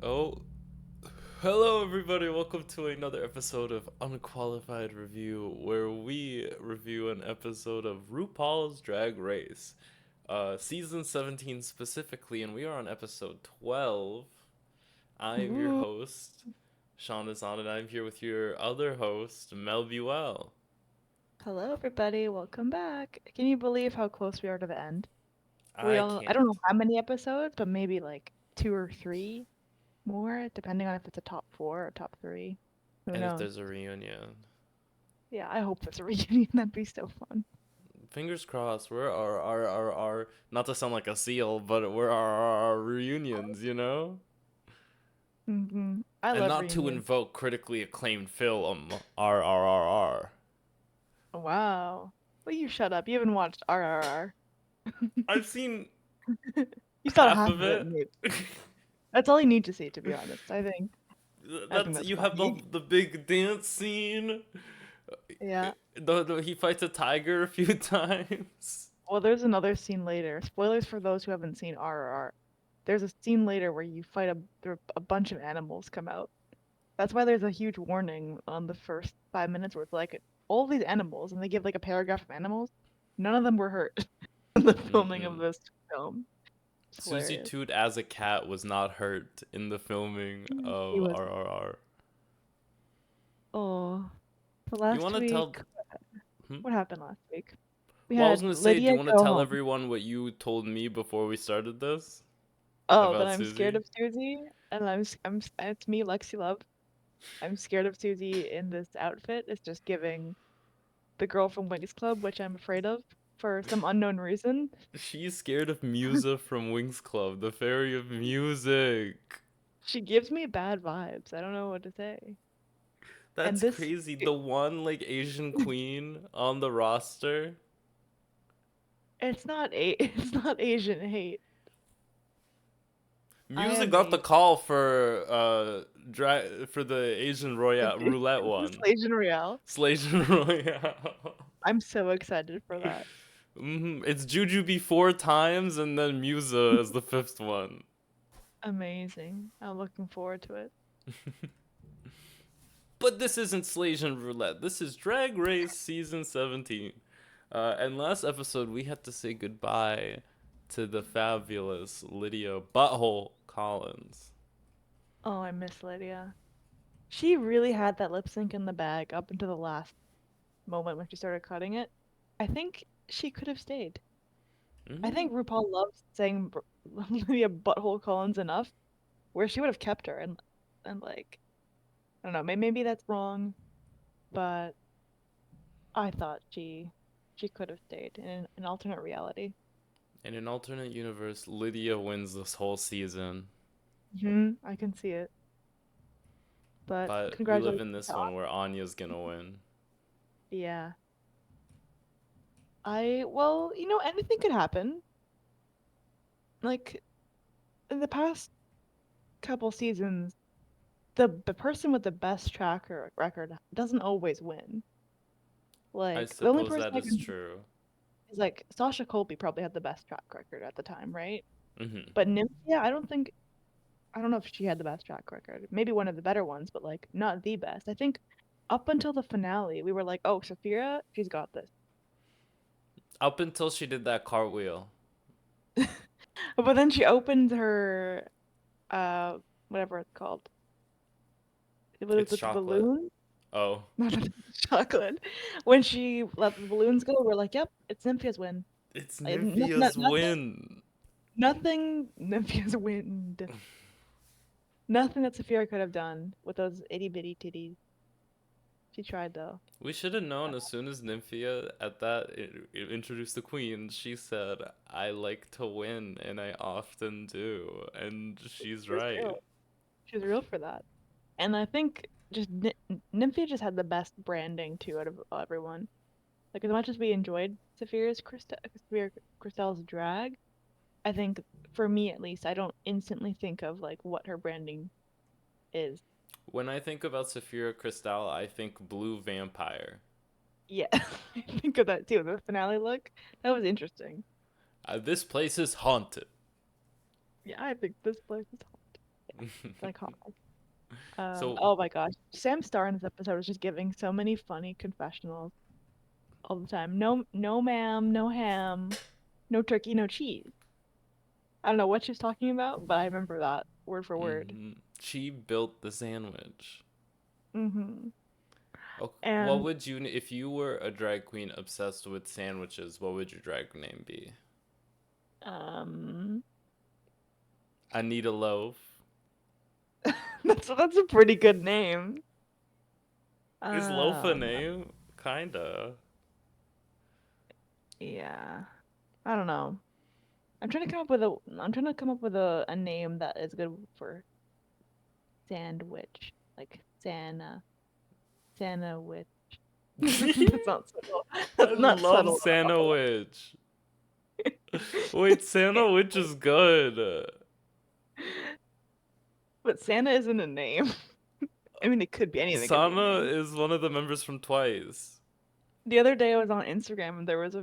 Oh, hello everybody. Welcome to another episode of Unqualified Review, where we review an episode of RuPaul's Drag Race, season 17 specifically, and we are on episode 12. I am your Ooh. host, Shawn is on, and I'm here with your other host, Mel Buell. Hello, everybody. Welcome back. Can you believe how close we are to the end? I I don't can't. know how many episodes, but maybe like two or three more, depending on if it's a top four or top three. Who And if knows? there's a reunion. Yeah, I hope there's a reunion. That'd be so fun. Fingers crossed, we're our, not to sound like a seal, but we're our reunions, you know? I And love not to reunions. invoke critically acclaimed film RRRR. Wow. Well, you shut up. You haven't watched RRR. I've seen You saw half half of of it, it. maybe. That's all you need to see, to be honest. I think That's that's you fine. have the big dance scene. Yeah. He fights a tiger a few times. Well, there's another scene later. Spoilers for those who haven't seen RRR. There's a scene later where you fight a bunch of animals come out. That's why there's a huge warning on the first 5 minutes where it's like all these animals, and they give like a paragraph of animals. None of them were hurt in the filming of Mm-mm. this film. It's Suzie hilarious. Toot as a cat was not hurt in the filming He of was RRR. oh, the You last want to tell? week. Hmm? What happened last week? We Well, I was had gonna say, do Lydia you want to go tell home. everyone what you told me before we started this Oh, that about I'm scared Suzie? of Suzie, and it's me, Lexi Love. I'm scared of Suzie in this outfit. It's just giving the girl from Winx Club, which I'm afraid of for some unknown reason. She's scared of Musa from Wings Club, the fairy of music. She gives me bad vibes. I don't know what to say. And That's this, crazy. The one like Asian queen on the roster. it's not Asian hate. I Musa am got the Asian. call for for the Asian Royale roulette This one. Asian Royale. Slasian Royale. I'm so excited for that. It's Jujubee 4 times and then Musa as the fifth one. Amazing. I'm looking forward to it. But this isn't Slasian Roulette. This is Drag Race Season 17. And last episode, we had to say goodbye to the fabulous Lydia Butthole Collins. Oh, I miss Lydia. She really had that lip sync in the bag up until the last moment when she started cutting it. I think she could have stayed. I Mm, think RuPaul loves saying Lydia Butthole Collins enough where she would have kept her and like I don't know, maybe that's wrong, but I thought she could have stayed in an alternate reality. in an alternate universe, Lydia wins this whole season. I can see it. But But we live in congratulations this to one Onya. where Anya's gonna win. Yeah. Well, anything could happen. Like in the past couple seasons, the person with the best record doesn't always win. I Like the only suppose person that I is can true. is like Sasha Colby probably had the best track record at the time, right? Hmm. But Nymphia, I don't know if she had the best track record. Maybe one of the better ones, but like not the best. I think up until the finale, we were like, "Oh, Saphira, she's got this." Up until she did that cartwheel. But then she opened her uh whatever it's called. It was It's with the chocolate. balloon, Oh. not the chocolate. When she let the balloons go, we're like, "Yep, it's Nymphia's win." It's Like, Nymphia's nothing, win. nothing Nymphia's win. Nothing that Saphira could have done with those itty bitty titties. She tried though. We should have known as soon as Nymphia at that introduced the queen. She said, "I like to win, and I often do," and she's She was right. real. She was real for that. And I think just Nymphia just had the best branding too out of everyone. Like as much as we enjoyed Saphira Christelle's drag, I think for me at least, I don't instantly think of like what her branding is. When I think about Saphira Crystal, I think blue vampire. Yeah, I think of that too. The finale look, that was interesting. This place is haunted. Yeah, I think this place is hot. It's iconic. So, Oh my gosh, Sam Star in this episode was just giving so many funny confessionals all the time. No, no, ma'am, no ham, no turkey, no cheese. I don't know what she's talking about, but I remember that word for word. she built the sandwich. Hmm. Oh, what And would you, if you were a drag queen obsessed with sandwiches, what would your drag name be? um, Anita Loaf. that's a pretty good name. Is Loaf a Um, name? Kinda. yeah, I don't know. I'm trying to come up with a name that is good for sandwich, like Sandwich. That's not subtle. I That's not love subtle at all. sandwich. Wait, sandwich is good. But Santa isn't a name. I mean, it could be anything. Could be a Sana name. is one of the members from Twice. The other day I was on Instagram and there was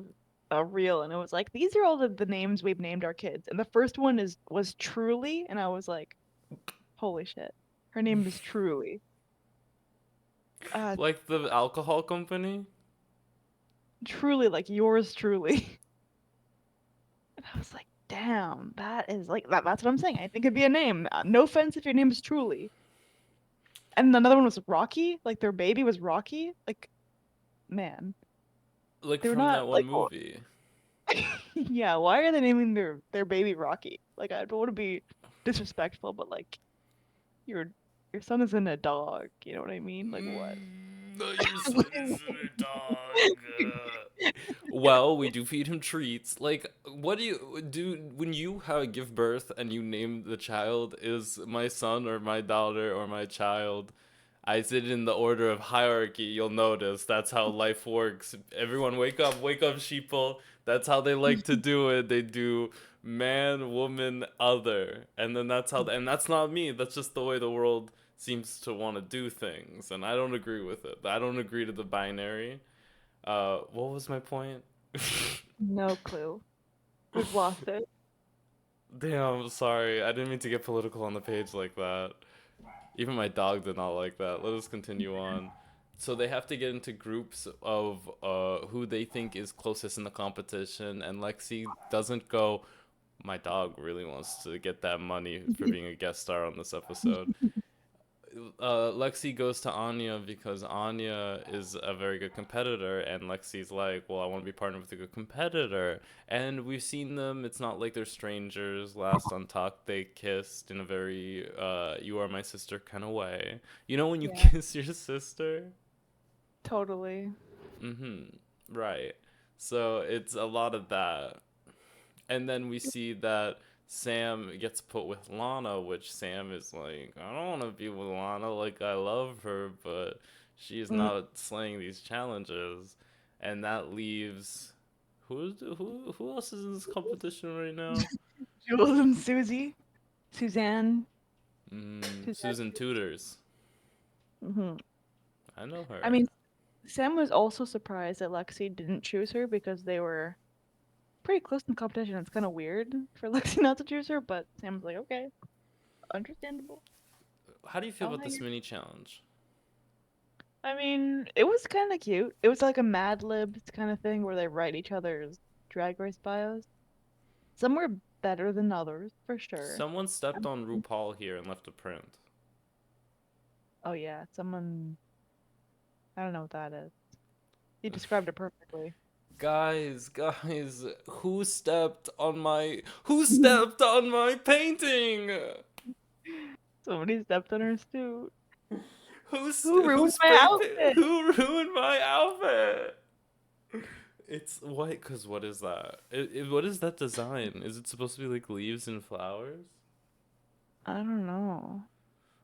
a reel and it was like, these are all the names we've named our kids. And the first one was Truly, and I was like, holy shit. Her name is Truly. Uh Like the alcohol company? Truly, like yours truly. And I was like, damn, that is like that's what I'm saying. I think it'd be a name. No offense if your name is Truly. And another one was Rocky, like their baby was Rocky. Like, man, Like they're from not that one like movie. yeah, why are they naming their baby Rocky? Like, I don't want to be disrespectful, but like your your son isn't a dog, you know what I mean? Like what? No, your son isn't a dog. Well, we do feed him treats. Like, what do you do when you give birth and you name the child is my son or my daughter or my child? I did it in the order of hierarchy. You'll notice that's how life works. Everyone, wake up, sheeple. That's how they like to do it. They do man, woman, other, and then and that's not me. That's just the way the world seems to want to do things, and I don't agree with it. I don't agree to the binary. What was my point? No clue. We've lost it. Damn, sorry. I didn't mean to get political on the page like that. Even my dog did not like that. Let us continue on. So they have to get into groups of who they think is closest in the competition, and Lexi doesn't go. My dog really wants to get that money for being a guest star on this episode. Lexi goes to Onya because Onya is a very good competitor, and Lexi's like, "Well, I want to be partnered with a good competitor." And we've seen them. It's not like they're strangers. Last on Talk, they kissed in a very "You are my sister" kind of way. You know when you Yeah, kiss your sister? totally. Mm-hmm. Right. So it's a lot of that. And then we see that Sam gets put with Lana, which Sam is like, I don't want to be with Lana. Like, I love her, but she's Mm, not slaying these challenges. And that leaves. Who else is in this competition right now? Jules and Susie. Suzanne. Suzanne. Susan Tutors. Hmm. I know I her. mean, Sam was also surprised that Lexi didn't choose her because they were pretty close in the competition. It's kind of weird for Lexi not to choose her, but Sam was like, okay, understandable. How do you feel I'll about hang this it. mini challenge? I mean, it was kind of cute. It was like a Mad Libs kind of thing where they write each other's Drag Race bios. Some were better than others, for sure. Someone stepped Um, on RuPaul here and left a print. Oh yeah, someone. I don't know what that is. You described it perfectly. Guys, who stepped on my painting? Somebody stepped on her suit. Who's Who who ruined my spray outfit? who ruined my outfit? It's what? Cause what is that? What is that design? Is it supposed to be like leaves and flowers? I don't know.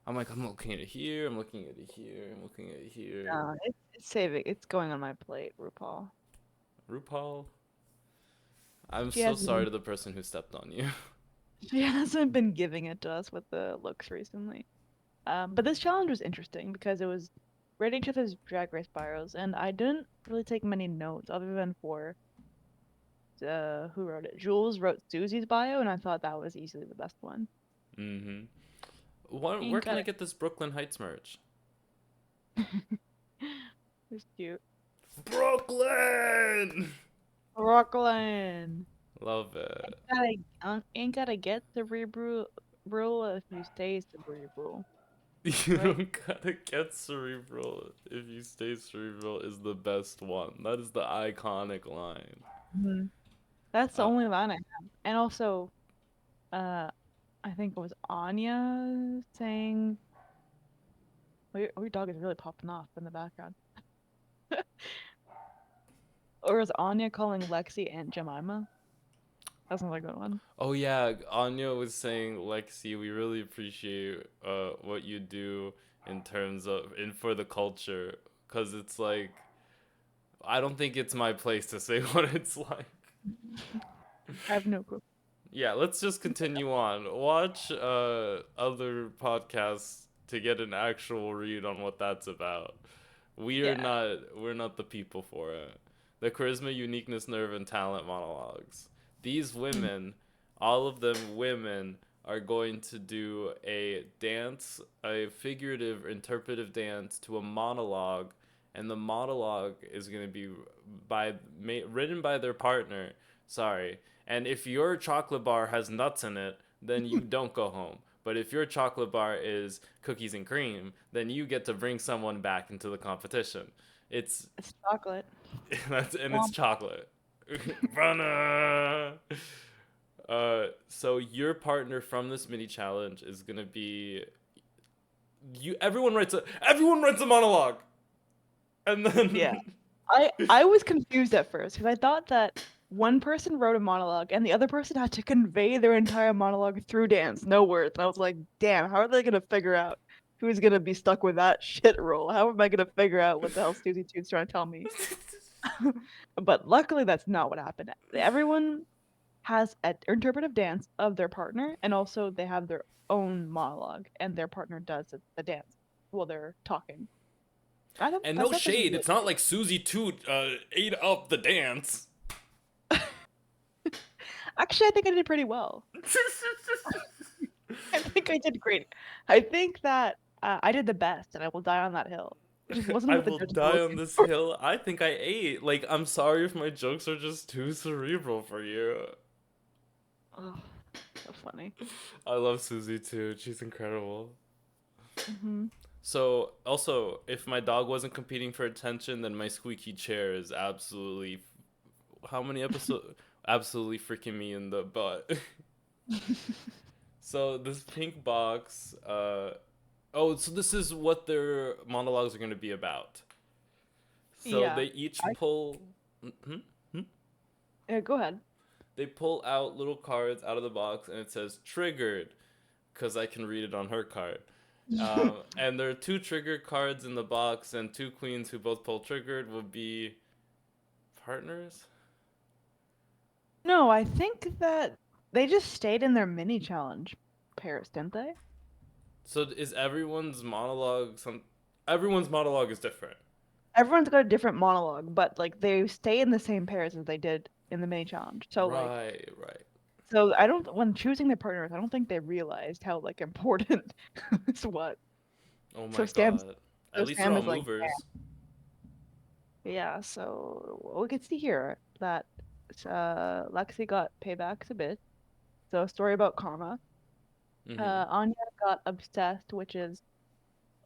I'm like, I'm looking at it here. I'm looking at it here. I'm looking at it here. It's saving. It's going on my plate, RuPaul. RuPaul. I'm She so hasn't sorry been. to the person who stepped on you. She hasn't been giving it to us with the looks recently. But this challenge was interesting because it was read each other's drag race bios, and I didn't really take many notes other than for who wrote it. Jules wrote Susie's bio, and I thought that was easily the best one. Mm-hmm. Where Ain't can I gotta. get this Brooklyn Heights merch? It's cute. Brooklyn! Brooklyn. Love it. Ain't gotta get cerebral if you stay cerebral, You right? don't gotta get cerebral if you stay cerebral is the best one. That is the iconic line. Hmm. That's the Uh, only line I have. And also, uh, I think it was Anya saying, "Oh, your dog is really popping off in the background." Or was Anya calling Lexi Aunt Jemima? That's another good one. oh yeah, Anya was saying, Lexi, we really appreciate what you do in terms of in for the culture, cause it's like I don't think it's my place to say what it's like. I have no clue. Yeah, let's just continue on. Watch other podcasts to get an actual read on what that's about. Yeah. We're not the people for it. The charisma, uniqueness, nerve, and talent monologues. These women, all of them women, are going to do a dance, a figurative interpretive dance to a monologue, and the monologue is going to be written by their partner. Sorry. And if your chocolate bar has nuts in it, then you don't go home. But if your chocolate bar is cookies and cream, then you get to bring someone back into the competition. It's It's chocolate. it's Womp. chocolate. Runner. So your partner from this mini challenge is gonna be you. Everyone writes a monologue, and Yeah. then I was confused at first because I thought that one person wrote a monologue and the other person had to convey their entire monologue through dance, no words. And I was like, damn, how are they gonna figure out who's gonna be stuck with that shit role? How am I gonna figure out what the hell Susie Toot's trying to tell me? But luckily, that's not what happened. Everyone has an interpretive dance of their partner, and also they have their own monologue, and their partner does the dance while they're talking. and I no thought this was shade. really It's not like Susie Toot ate up the dance. actually, I think I did pretty well. I think I did great. I think that I did the best, and I will die on that hill. It just wasn't I what the will judges were die on looking this for. hill. I think I ate. Like, I'm sorry if my jokes are just too cerebral for you. Oh, so funny. I love Susie too. She's incredible. Hmm. So, also, if my dog wasn't competing for attention, then my squeaky chair is absolutely. How many episodes? Absolutely freaking me in the butt. So, this pink box. Oh, so this is what their monologues are going to be about. So, Yeah. they each I pull. Hmm? Hmm? Go ahead. They pull out little cards out of the box and it says triggered because I can read it on her card. And there are two trigger cards in the box, and two queens who both pull triggered will be partners. No, I think that they just stayed in their mini challenge pairs, didn't they? So is everyone's monologue some? Everyone's monologue is different. Everyone's got a different monologue, but like they stay in the same pairs as they did in the mini challenge. So like, Right, right. so I don't when choosing their partners, I don't think they realized how like important this was. Oh So my Sam's god. so At least they're Sam all is like, movers. yeah. So we can see here that Lexi got paybacks a bit. So a story about karma. Mm-hmm. Anya got obsessed, which is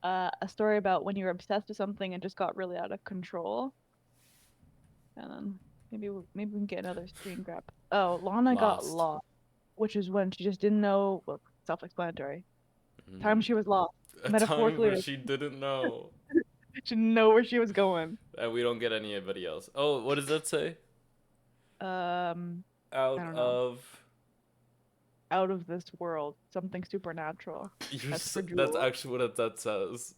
a story about when you're obsessed with something and just got really out of control. And then maybe we can get another screen grab. Oh, Lana got Lost. lost, which is when she just didn't know. Well, self-explanatory. Time Mm. she was lost, A time metaphorically, where she didn't know. she didn't know where she was going. And we don't get anybody else. Oh, what does that say? Um, I Out don't know. of. Out of this world, something supernatural. That's for That's Jewel. actually what that says.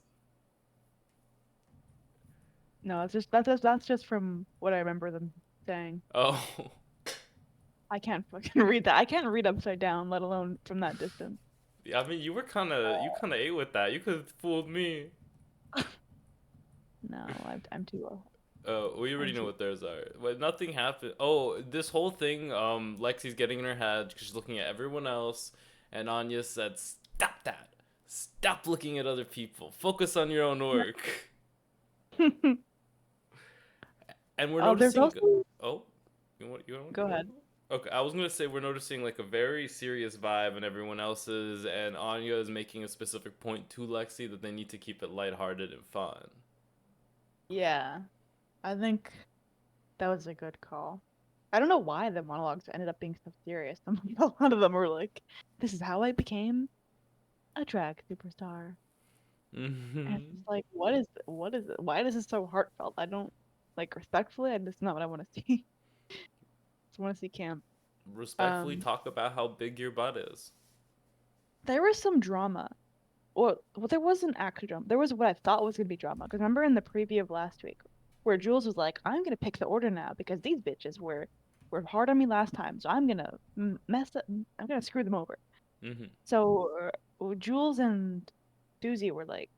No, it's just that's just from what I remember them saying. Oh. I can't fucking read that. I can't read upside down, let alone from that distance. Yeah, I mean, you kind of ate with that. You could have fooled me. No, I'm too low. We already I'm know too. what theirs are. But nothing happened. Oh, this whole thing, Lexi's getting in her head because she's looking at everyone else, and Anya said, "Stop that! Stop looking at other people. Focus on your own work. And we're There's noticing. also Oh, you want go ahead. Okay, I was gonna say we're noticing like a very serious vibe in everyone else's, and Anya is making a specific point to Lexi that they need to keep it lighthearted and fun. Yeah, I think that was a good call. I don't know why the monologues ended up being so serious. A lot of them were like, "This is how I became a drag superstar," and it's Hmm. just like, why is this so heartfelt? I don't like respectfully. That's not what I want to see. Just want to see camp. Respectfully Um, talk about how big your butt is. there was some drama. Well, there wasn't actually drama. There was what I thought was gonna be drama. Because remember in the preview of last week, where Jules was like, "I'm gonna pick the order now because these bitches were hard on me last time, so I'm gonna mess up. I'm gonna screw them over." Hmm. So Jules and Suzie were like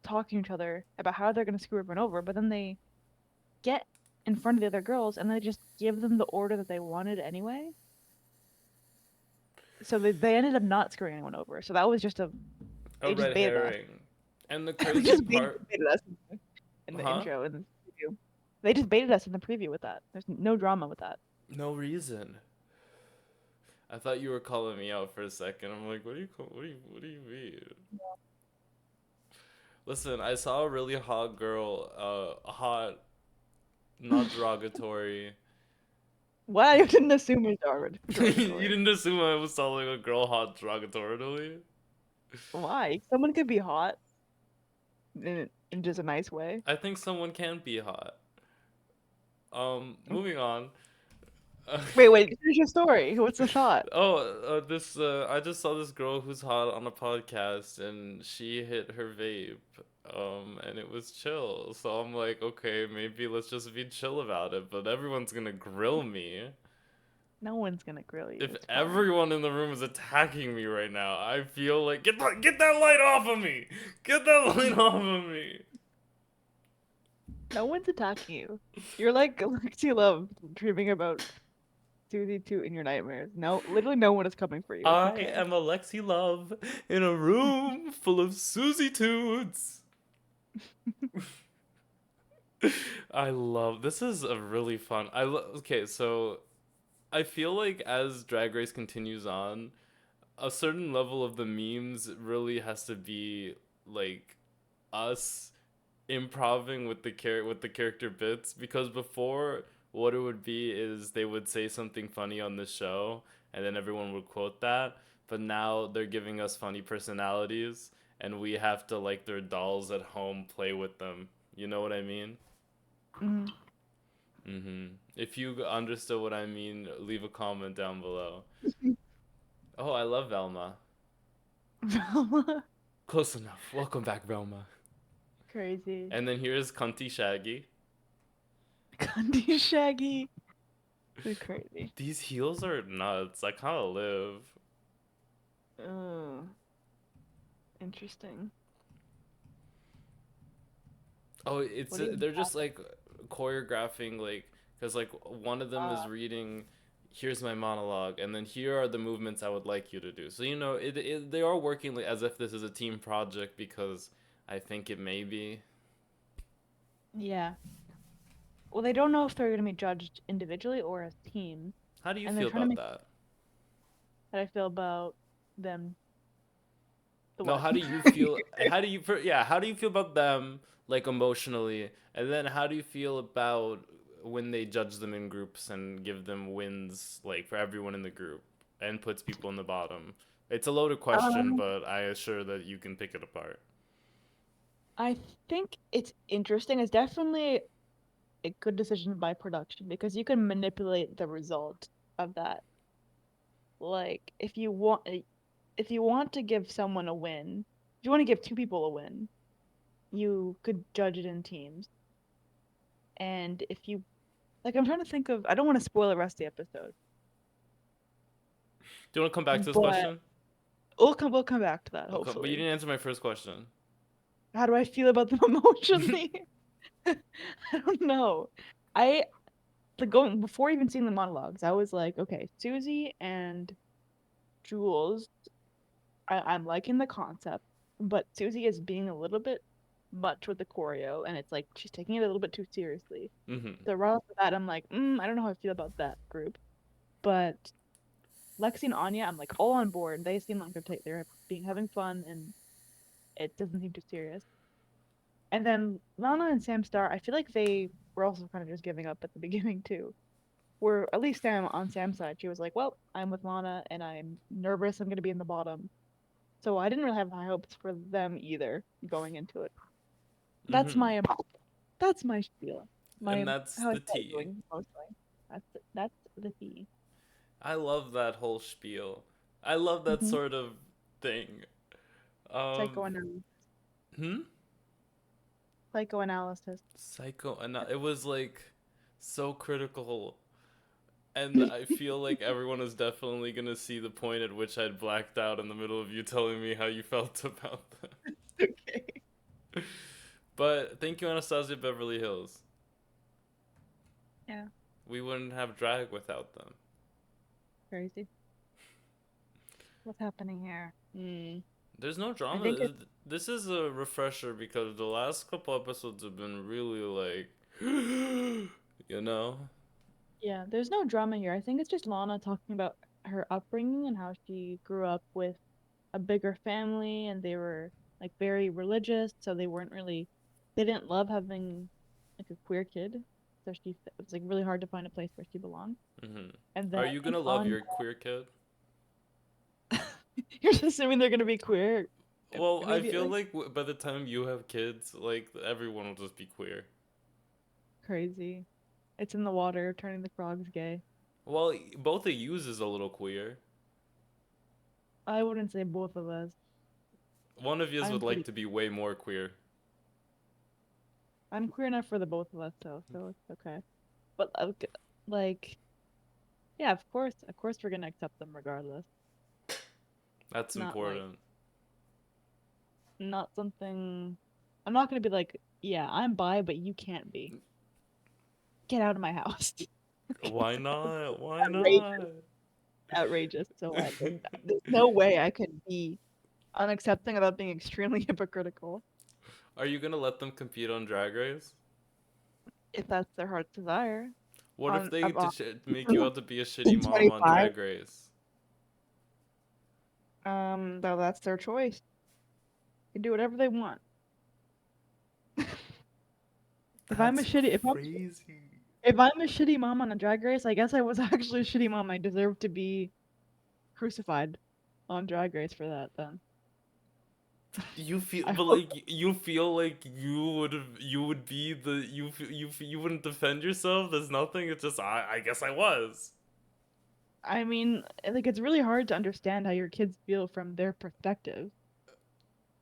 talking to each other about how they're gonna screw everyone over, but then they get in front of the other girls and they just give them the order that they wanted anyway. So they ended up not screwing anyone over. So that was just A they just red baited us. herring. And the They crazy just part, baited us in the huh? intro and the preview. They just baited us in the preview with that. There's no drama with that. No reason. I thought you were calling me out for a second. I'm like, what do you mean? Listen, I saw a really hot girl, hot, not derogatory. Why you didn't assume it's You derogatory? didn't assume I was calling a girl hot derogatorily? Why? Someone could be hot in just a nice way. I think someone can be hot. Moving on. Wait, finish your story. What's the thought? This I just saw this girl who's hot on a podcast, and she hit her vape, and it was chill. So I'm like, okay, maybe let's just be chill about it. But everyone's gonna grill me. No one's gonna grill you. If It's fine. everyone in the room is attacking me right now, I feel like get that light off of me. Get that light off of me. No one's attacking you. You're like Lexi Love dreaming about Suzie Toot in your nightmares. No, literally no one is coming for you. It's I okay. am a Lexi Love in a room full of Susie Toots. I love this is a really fun. Okay, so I feel like as Drag Race continues on, a certain level of the memes really has to be like us improving with the character bits, because before what it would be is they would say something funny on the show and then everyone would quote that, but now they're giving us funny personalities and we have to like their dolls at home play with them. You know what I mean? Mm. If you understood what I mean, leave a comment down below. Oh, I love Velma. Close enough. Welcome back, Velma. Crazy. And then here's Cunty Shaggy. Gandhi Shaggy. They're crazy. These heels are nuts. I kind of live. Oh, interesting. Oh, it's What do you they're just like choreographing, like, because like one of them is reading, here's my monologue, and then here are the movements I would like you to do. So they are working like, as if this is a team project, because I think it may be. Yeah. Well, they don't know if they're gonna be judged individually or as teams, How do you and they're feel trying to about make that? how I feel about them. The No, what? how do you feel? How do you feel about them, like emotionally, and then how do you feel about when they judge them in groups and give them wins, like for everyone in the group, and puts people in the bottom? It's a loaded question, Um, but I assure that you can pick it apart. I think it's interesting. It's definitely a good decision by production because you can manipulate the result of that. Like if you want to give someone a win, if you want to give two people a win, you could judge it in teams. And if you like, I'm trying to think of. I don't want to spoil the rest of the episode, Do you want to come back to this but question? we'll come back to that Okay, but you hopefully. didn't answer my first question. How do I feel about them emotionally? I don't know. I like going before even seeing the monologues. I was like, okay, Suzie and Jules. I'm liking the concept. but Suzie is being a little bit much with the choreo, and it's like she's taking it a little bit too seriously. Mm-hmm. So right off the bat, I'm like, I don't know how I feel about that group. But Lexi and Onya, I'm like all on board. They seem like they're being having fun, and it doesn't seem too serious. And then Lana and Samstar, I feel like they were also kind of just giving up at the beginning too. Where at least Sam on Sam's side, she was like, "Well, I'm with Lana, and I'm nervous. I'm gonna be in the bottom." So I didn't really have high hopes for them either going into it. That's Mm-hmm. my that's my spiel. And My that's how I the felt tea. doing mostly. That's the tea. I love that whole spiel. I love that Mm-hmm. sort of thing. Um, Psychoanalysis. hmm? Psychoanalysis. Psycho, and it was like so critical. And I feel like everyone is definitely gonna see the point at which I'd blacked out in the middle of you telling me how you felt about them. Okay. But thank you, Anastasia Beverly Hills. Yeah. We wouldn't have drag without them. Crazy. What's happening here? There's no I drama. think it's This is a refresher because the last couple episodes have been really like, you know? yeah. There's no drama here. I think it's just Lana talking about her upbringing and how she grew up with a bigger family and they were like very religious, so they didn't love having like a queer kid. So it was like really hard to find a place where she belonged. Hmm. And then Are I you think gonna love on your queer kid? you're just assuming they're gonna be queer Well, I feel immediately. like by the time you have kids, like everyone will just be queer. Crazy. It's in the water, turning the frogs gay. Well, both of yous is a little queer. I wouldn't say both of us. One of yous I'm would like pretty to be way more queer. I'm queer enough for the both of us though, so it's okay. But like yeah, of course we're gonna accept them regardless. That's Not like important. not something I'm not gonna be like, yeah, I'm bi, but you can't be. Get out of my house. Why not? Why Outrageous, not? outrageous. So there's no way I could be unaccepting without being extremely hypocritical Are you gonna let them compete on Drag Race? if that's their heart's desire. What if On they about make you out to be a shitty mom on 25, Drag Race? though that's their choice. They can do whatever they want. If I'm a That's shitty crazy. if I'm a shitty mom on a drag race, I guess I was actually a shitty mom. I deserve to be crucified on drag race for that then. You feel, I but hope like you feel like you would be the you wouldn't defend yourself. There's nothing. It's just I guess I was. I mean, like it's really hard to understand how your kids feel from their perspective.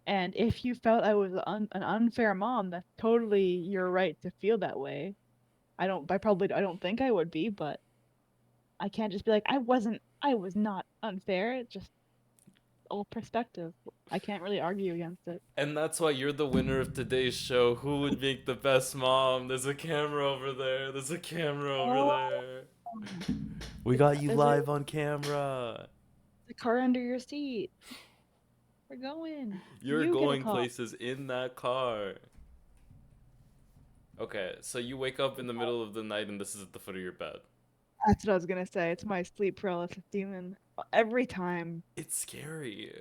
And if you felt I was an unfair mom, that's totally your right to feel that way. I don't think I would be, but I can't just be like, I was not unfair. It's just all perspective. I can't really argue against it. And that's why you're the winner of today's show. Who would make the best mom? There's a camera over there. There's a camera over Oh, there. We got you there's a, live on camera. the car under your seat. We're going. You're You get a going call. places in that car. Okay, so you wake up in the middle of the night and this is at the foot of your bed. That's what I was gonna say. It's my sleep paralysis demon. Every time. It's scary.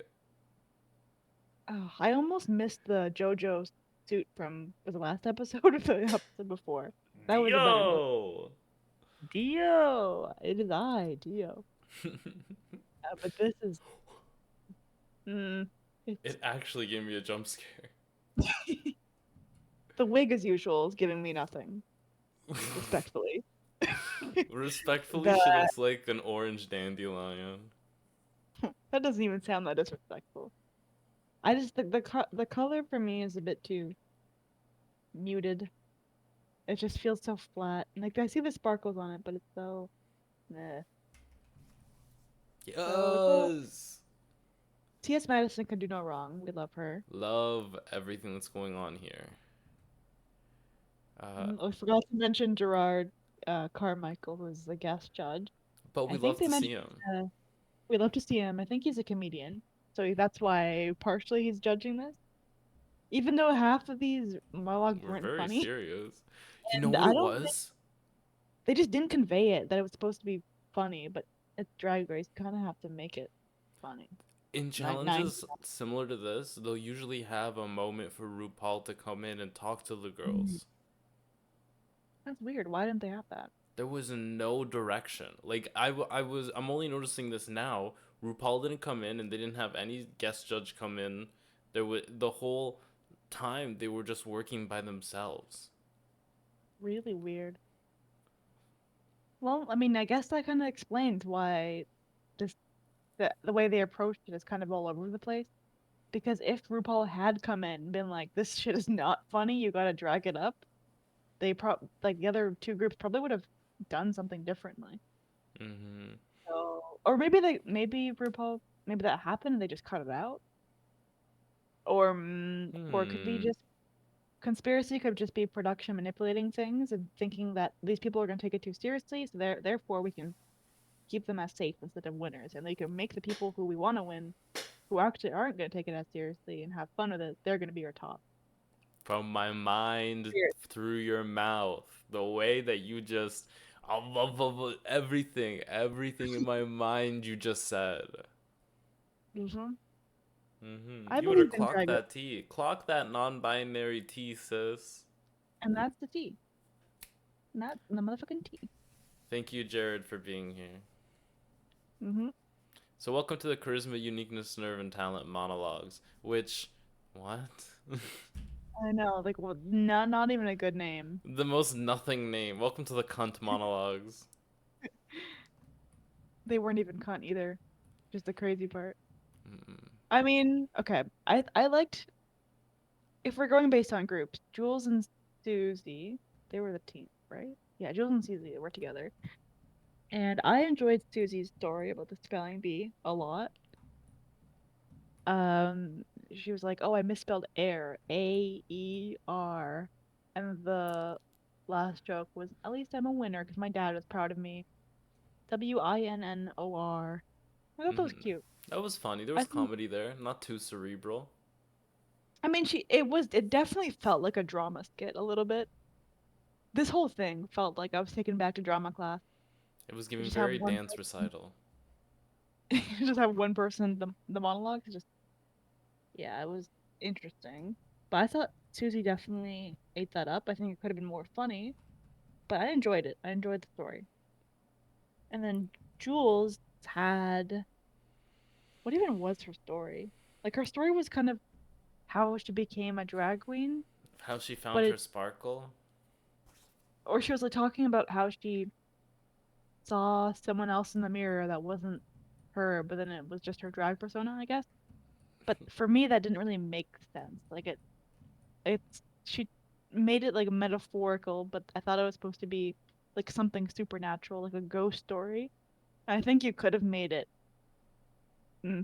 Oh, I almost missed the JoJo suit from was the last episode or the episode before. That was a better look. Dio! Dio! It is I, Dio. But this is it's It actually gave me a jump scare. the wig as usual is giving me nothing, respectfully. Respectfully, she That looks like an orange dandelion. that doesn't even sound that disrespectful. I just the color for me is a bit too muted. It just feels so flat. Like I see the sparkles on it, but it's so meh. So it's all Yes! T.S. Madison can do no wrong. We love her. Love everything that's going on here. I forgot to mention Gerard Carmichael, who is the guest judge. But I we think love they to see mentioned him. we love to see him. I think he's a comedian. So that's why partially he's judging this. Even though half of these monologues We're weren't very funny, serious. You know and what I it don't think was? they just didn't convey it that it was supposed to be funny, but it's Drag Race, you kind of have to make it funny. In Nine. challenges similar to this, they'll usually have a moment for RuPaul to come in and talk to the Mm, girls. that's weird. Why didn't they have that? There was no direction. Like I'm only noticing this now. RuPaul didn't come in, and they didn't have any guest judge come in. There was the whole time they were just working by themselves. Really weird. Well, I mean, I guess that kind of explains why this the way they approached it is kind of all over the place. Because if RuPaul had come in and been like, "This shit is not funny, you gotta drag it up," they like the other two groups probably would have done something differently. Mm-hmm. So, or maybe RuPaul, maybe that happened and they just cut it out, or it could be Hmm. just conspiracy, could just be production manipulating things and thinking that these people are going to take it too seriously, so therefore we can keep them as safe instead of winners, and they can make the people who we want to win, who actually aren't going to take it as seriously and have fun with it, they're going to be our top. From my mind Weird. through your mouth, the way that you just everything in my mind you just said. Hmm. I You better believe in clock drag race, that T. Clock that non-binary T, sis. and that's the tea. And that's the motherfucking tea. Thank you, Jared, for being here. Hmm. So welcome to the Charisma, Uniqueness, Nerve, and Talent monologues. Which, what? I know, like, well, not even a good name. The most nothing name. Welcome to the cunt monologues. They weren't even cunt either. Just the crazy part. Mm. I mean, okay, I liked, if we're going based on groups, Jules and Suzie, they were the team, right? Yeah, Jules and Suzie were together. And I enjoyed Susie's story about the spelling bee a lot. Um, she was like, "Oh, I misspelled air, Aer." And the last joke was, "At least I'm a winner because my dad was proud of me." Winnor. I thought that was Hmm. cute. That was funny. There I was think, comedy there, not too cerebral. I mean, it definitely felt like a drama skit a little bit. This whole thing felt like I was taken back to drama class. It was You giving just have very one dance person, recital. you just have one person, the monologue. Just, yeah, it was interesting. But I thought Susie definitely ate that up. I think it could have been more funny, but I enjoyed it. I enjoyed the story. And then Jules had, what even was her story? Like, her story was kind of how she became a drag queen, How she but found her it, sparkle. or she was like talking about how she saw someone else in the mirror that wasn't her, but then it was just her drag persona, I guess. But for me, that didn't really make sense. Like, it's she made it like metaphorical, but I thought it was supposed to be like something supernatural, like a ghost story. I think you could have made it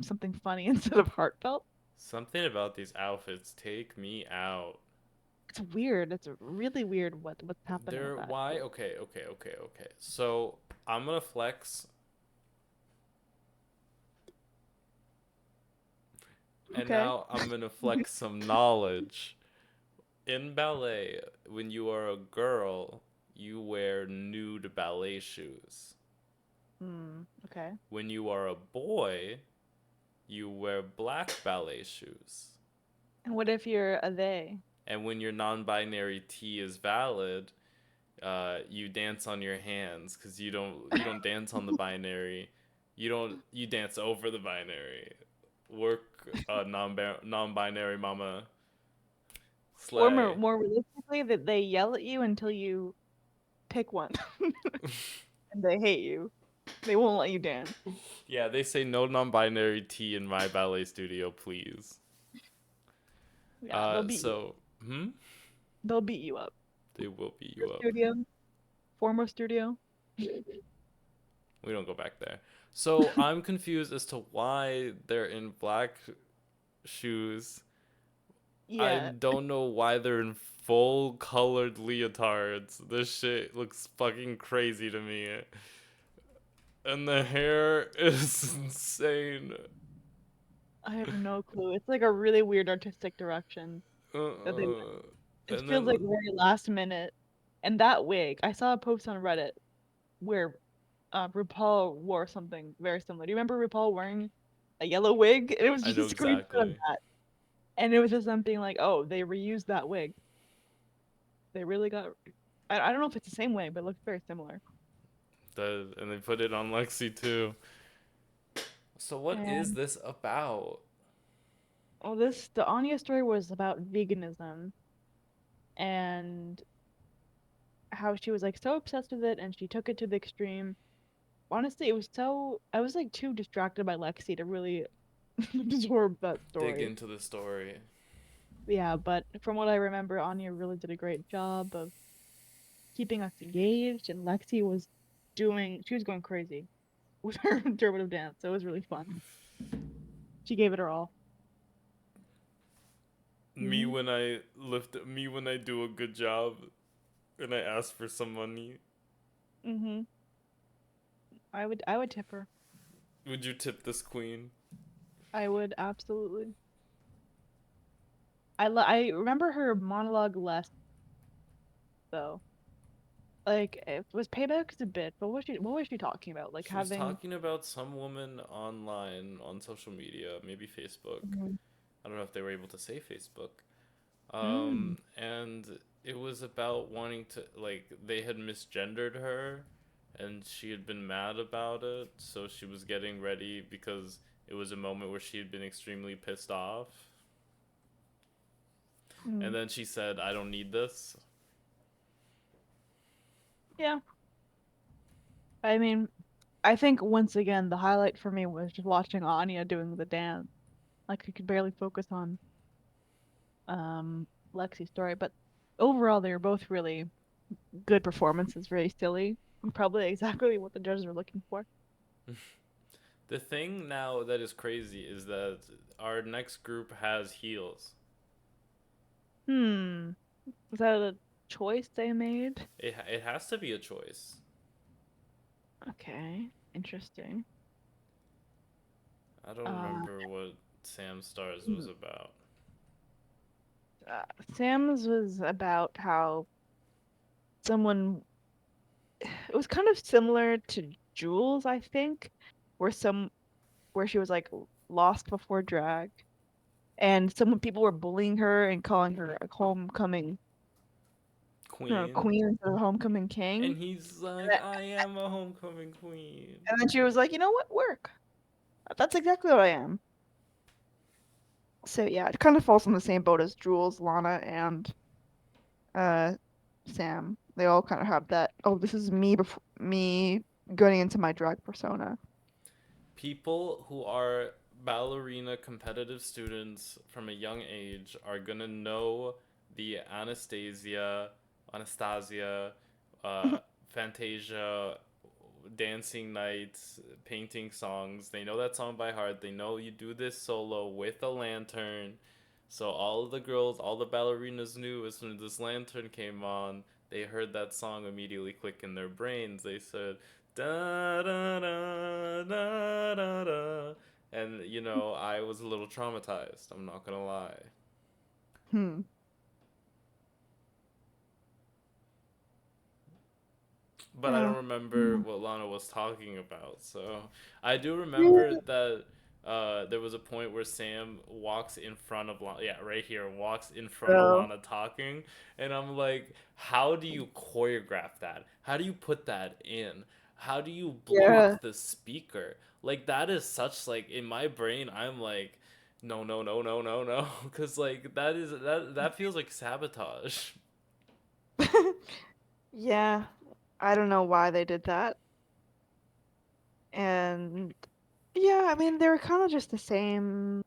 something funny instead of heartfelt. Something about these outfits take me out. It's weird. It's really weird what's happening with They're that. why? Okay. So I'm gonna flex, and Okay. now I'm gonna flex some knowledge. In ballet, when you are a girl, you wear nude ballet shoes. Okay. When you are a boy, you wear black ballet shoes. And what if you're a they? And when your non-binary T is valid, you dance on your hands because you don't dance on the binary. You dance over the binary. Work non-binary mama Or slay. more realistically, that they yell at you until you pick one and they hate you. They won't let you dance. Yeah, they say no non-binary T in my ballet studio, please. Yeah, they'll beat you up. So They'll beat you up. they will beat Your you up. studio, former studio. We don't go back there. So I'm confused as to why they're in black shoes. I Yeah. don't know why they're in full colored leotards. This shit looks fucking crazy to me. And the hair is insane. I have no clue. It's like a really weird artistic direction that they went. It And feels then like very last minute. And that wig, I saw a post on Reddit where RuPaul wore something very similar. Do you remember RuPaul wearing a yellow wig? It was I just a know screenshot of exactly. that. And it was just something like, oh, they reused that wig. They really got. I don't know if it's the same wig, but it looks very similar. And they put it on Lexi too. So what is And this about? well, the Anya story was about veganism and how she was like so obsessed with it and she took it to the extreme. Honestly, it was so I was like too distracted by Lexi to really absorb that Dig story. into the story. Yeah, but from what I remember, Anya really did a great job of keeping us engaged, and Lexi was she was going crazy with her interpretive dance. So it was really fun. She gave it her all. Me when I do a good job and I ask for some money. Mm-hmm. I would tip her. Would you tip this queen? I would absolutely. I remember her monologue less though. Like it was payback's a bit, but what was she talking about? Like She was having. talking about some woman online on social media, maybe Facebook. Mhm. I don't know if they were able to say Facebook. Mm. And it was about wanting to, like, they had misgendered her and she had been mad about it, so she was getting ready because it was a moment where she had been extremely pissed off. And Mm. then she said, I don't need this. Yeah. I mean, I think once again the highlight for me was just watching Anya doing the dance. Like I could barely focus on um Lexi's story, but overall they were both really good performances, very silly. Probably exactly what the judges were looking for. The thing now that is crazy is that our next group has heels. Hmm. Was that a choice they made? It has to be a choice. Okay. Interesting. I don't Uh, remember what Sam Stars was hmm. about. uh Sam's was about how someone it was kind of similar to Jules, I think, where some where she was like lost before drag, and some people were bullying her and calling her a homecoming Queen. queen instead of homecoming king. And he's like, And I am a homecoming queen. then she was like, you know what, work. That's exactly what I am. So yeah, it kind of falls in the same boat as Jules, Lana, and uh Sam. They all kind of have that. Oh, this is me before me going into my drag persona. People who are ballerina competitive students from a young age are gonna know the Anastasia, uh, Fantasia, dancing nights, painting songs. They know that song by heart. They know you do this solo with a lantern. So all of the girls, all the ballerinas knew as soon as this lantern came on, they heard that song immediately click in their brains. They said, da da da da da da. And I was a little traumatized. I'm not gonna lie. Hmm. But I Yeah. don't remember Mm. what Lana was talking about. So I do remember Really? that there was a point where Sam walks in front of Lana. Yeah, right here, walks in front of So, Lana talking. And I'm like, how do you choreograph that? How do you put that in? How do you yeah. block the speaker? Like, that is such, like, in my brain, I'm like, no, no, no, no, no, no. Because, like, that feels like sabotage. Yeah. I don't know why they did that. And yeah, I mean, they were kind of just the same,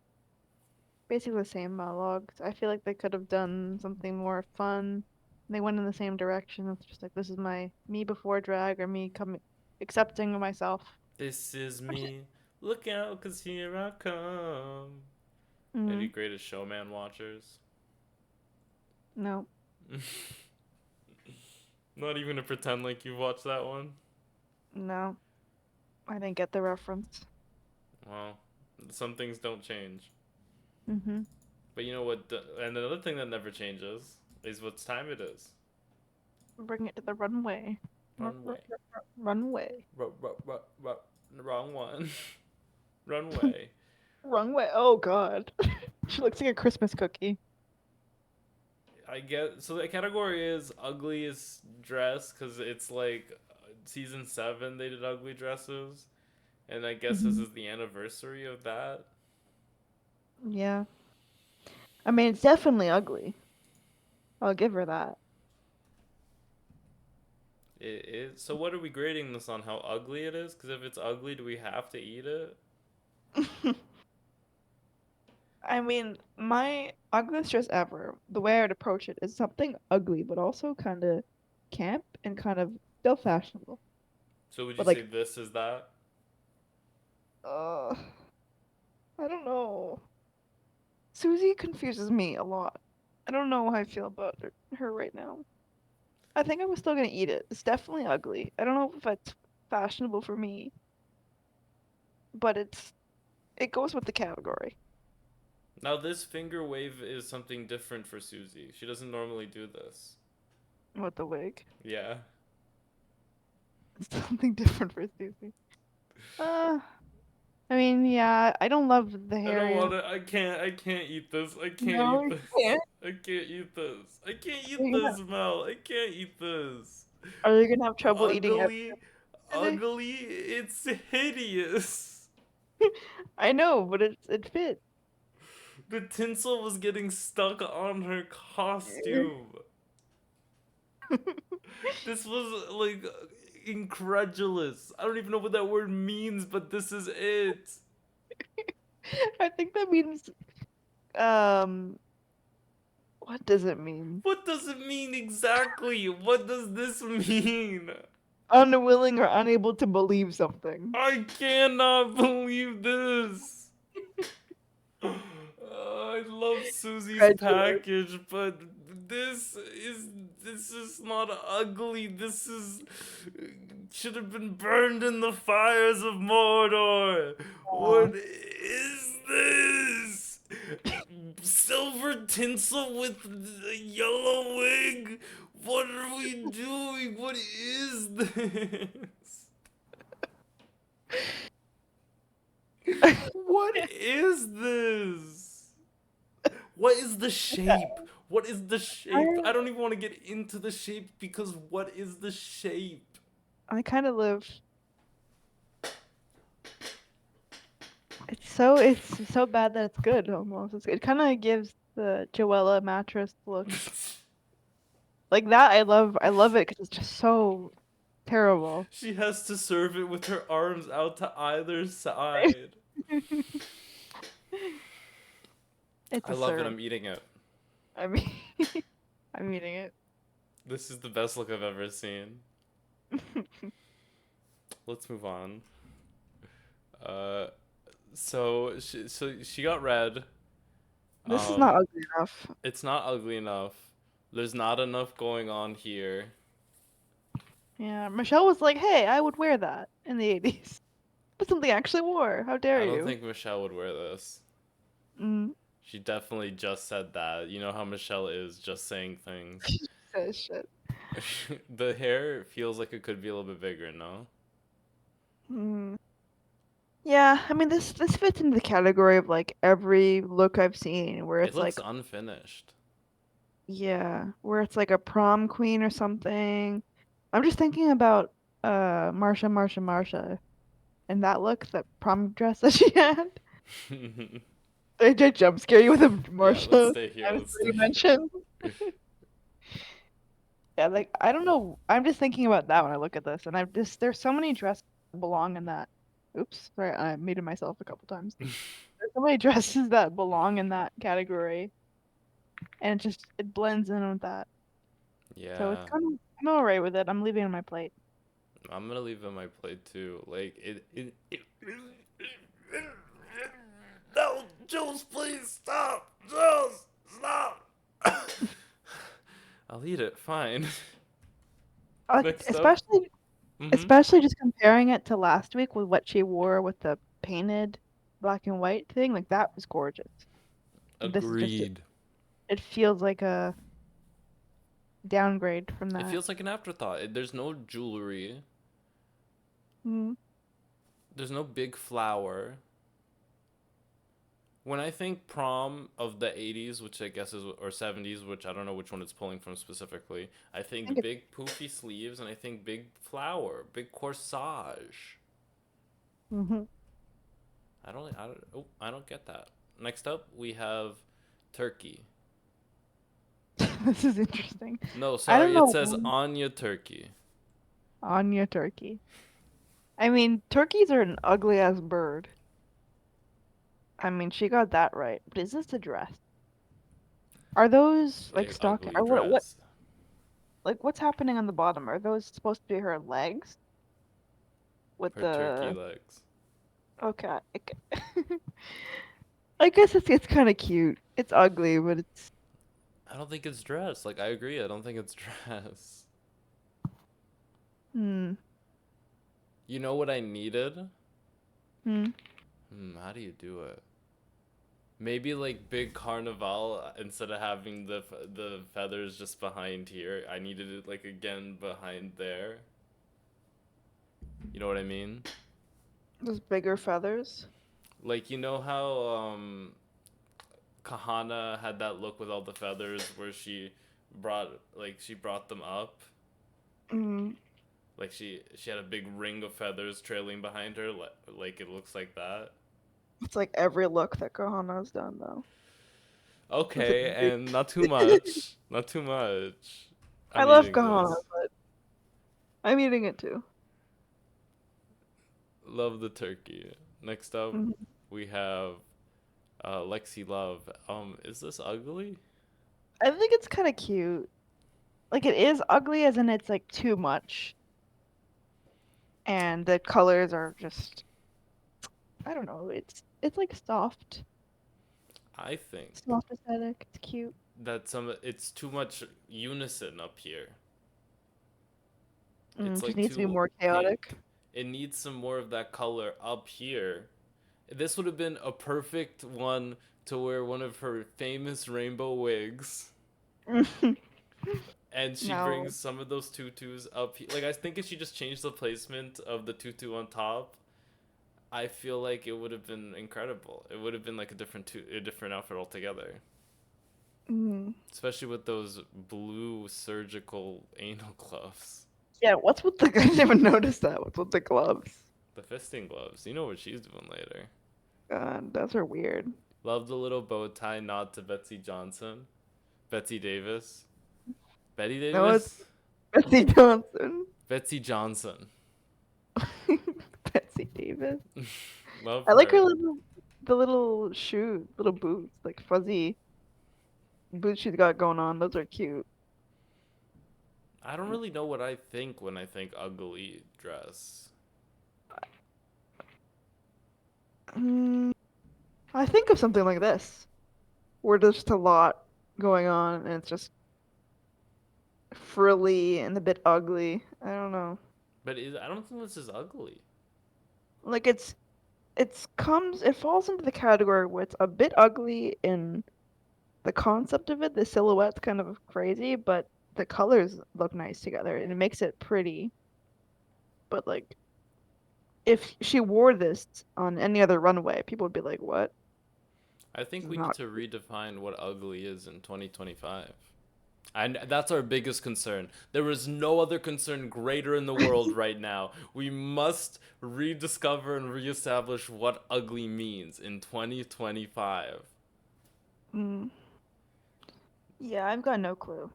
basically the same monologues. I feel like they could have done something more fun. They went in the same direction. It's just like, this is my me before drag or me coming, accepting of myself. This is me. Look out, cause here I come. Any Mm, greatest showman watchers? no, Not even to pretend like you watched that one. no, I didn't get the reference. Well, Some things don't change. Mm-hmm. But you know what? And another thing that never changes is what time it is. Bring it to the runway. Runway. Runway. Wrong one. Runway. Runway. Oh God. She looks like a Christmas cookie. I get so the category is ugliest dress because it's like season 7 they did ugly dresses, and I guess this Mm-hmm. is the anniversary of that. Yeah. I mean, it's definitely ugly. I'll give her that. It is. So what are we grading this on? How ugly it is? Because if it's ugly, do we have to eat it? I mean, my ugliest dress ever, the way I would approach it is something ugly, but also kind of camp and kind of still fashionable. So would you But say like, this is that? uh, I don't know. Suzie confuses me a lot. I don't know how I feel about her right now. I think I was still gonna eat it. It's definitely ugly. I don't know if it's fashionable for me, but it goes with the category. Now this finger wave is something different for Susie. She doesn't normally do this. With the wig. Yeah. It's something different for Susie. Uh, I mean, yeah, I don't love the I don't hair. want to. I can't eat this. I can't No, eat you this. can't. I can't eat this. I can't Are eat you this, gonna, Mel. I can't eat this. are you gonna have trouble eating everything Ugly. today? Ugly. It's hideous. I know, but it fits. The tinsel was getting stuck on her costume. This was like incredulous. I don't even know what that word means, but this is it. I think that means um what does it mean? What does it mean exactly? What does this mean? Unwilling or unable to believe something. I cannot believe this. I love Susie's Credulous. package, but this is not ugly. This is should have been burned in the fires of Mordor. Aw. What is this? Silver tinsel with a yellow wig? What are we doing? What is this? What is this? What is the shape? What is the shape? I don't even want to get into the shape because what is the shape? I kind of live. It's so bad that it's good almost. It kind of gives the Joella mattress look. Like that I love it because it's just so terrible. She has to serve it with her arms out to either side. It's I a love it. serve. I'm eating it. I mean, I'm eating it. This is the best look I've ever seen. Let's move on. Uh, so she got red. This is not Um, ugly enough. it's not ugly enough. There's not enough going on here. Yeah, Michelle was like, "Hey, I would wear that in the 80s." But something I actually wore. How dare I don't you? think Michelle would wear this. Mm. She definitely just said that. You know how Michelle is, just saying things. Says shit. The hair feels like it could be a little bit bigger, no? Mm. Yeah, I mean this fits into the category of like every look I've seen where It it's looks like, unfinished. yeah, where it's like a prom queen or something. I'm just thinking about Marsha and that look, that prom dress that she had. Did I jump scare you with a Yeah, let's Marsha stay here. Let's anniversary stay mention? here. Yeah, like I don't know. I'm just thinking about that when I look at this, and I've just there's so many dresses that belong in that. Oops, sorry, I muted myself a couple times. There's so many dresses that belong in that category, and it blends in with that. So it's Yeah, I'm alright with it. I'm leaving it on my plate. I'm gonna leave it on my plate too. Like No, Jules, please stop. Jules, stop. I'll eat it. Fine. Next up. Especially Mm-hmm. especially just comparing it to last week with what she wore with the painted. black and white thing, like that was gorgeous. And this is just Agreed. it feels like a downgrade from It that. feels like an afterthought. There's no jewelry. Mm. There's no big flower. When I think prom of the 80s, which I guess is, or 70s, which I don't know which one it's pulling from specifically, I I think think big poofy sleeves and I think big flower, big corsage. hmm I don't get that. Next up, we have turkey. This is interesting. No, I don't sorry, it know says Anya turkey. Anya turkey. I mean, turkeys are an ugly ass bird. I mean, she got that right. But is this a dress? Are those like Big stock ugly or what dress. like what's happening on the bottom? Are those supposed to be her legs with Her turkey the legs. okay. I guess it's kind of cute. It's ugly, but it's I don't think it's dress. Like I agree, I don't think it's dress. hmm. You know what I needed? Hmm. How do you do it? Maybe like big carnival instead of having the feathers just behind here. I needed it like again behind there. You know what I mean? Those bigger feathers. Like you know how Kahana had that look with all the feathers where she brought them up. Hmm. Like she had a big ring of feathers trailing behind her like it looks like that. It's like every look that Kohana's done though. With Okay, a big and not too much. Not too much. I I'm love eating Kahana, this. but I'm eating it too. Love the turkey. Next up, Mhm. we have Lexi Love. Is this ugly? I think it's kind of cute. Like it is ugly as in it's like too much and the colors are just I don't know, it's like I think soft aesthetic. It's cute. that it's too much unison up here. It's Just like needs to be too more chaotic. pink. It needs some more of that color up here. This would have been a perfect one to wear one of her famous rainbow wigs. And she No. brings some of those tutus up. Like I think if she just changed the placement of the tutu on top, I feel like it would have been incredible. It would have been like a different outfit altogether. Mm. Especially with those blue surgical anal gloves. Yeah, what's with the I didn't even notice that. What's with the gloves? The fisting gloves. You know what she's doing later. God, those are weird. Love the little bow tie nod to Betsy Johnson. Betsy Davis. Betty No, it's Davis? Betsy Johnson. Betsy Johnson. Betsy Davis. Love I like her her. the little shoes, little boots, like fuzzy boots she's got going on. Those are cute. I don't really know what I think when I think ugly dress. Mm, I think of something like this, where there's just a lot going on and it's just frilly and a bit ugly. I don't know. I don't think this is ugly. Like it falls into the category where it's a bit ugly in the concept of it. The silhouette's kind of crazy, but the colors look nice together and it makes it pretty. But like if she wore this on any other runway, people would be like, "What? I This think is we need not." to redefine what ugly is in 2025. And that's our biggest concern. There is no other concern greater in the world right now. We must rediscover and reestablish what ugly means in 2025. Mm, yeah, I've got no clue.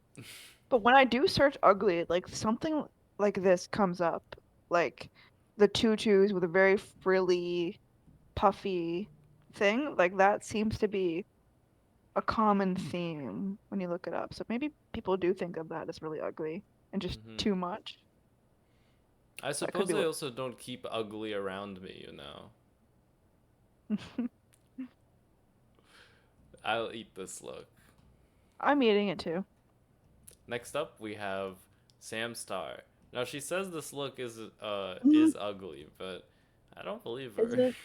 But when I do search ugly, like something like this comes up, like the tutus with a very frilly, puffy thing. Like that seems to be a common theme when you look it up. So maybe people do think of that as really ugly and just hmm too much. I That could suppose be I what. also don't keep ugly around me, you know. I'll eat this look. I'm eating it too. Next up, we have Sam Star. Now she says this look Mm, is ugly, but I don't believe is her. it?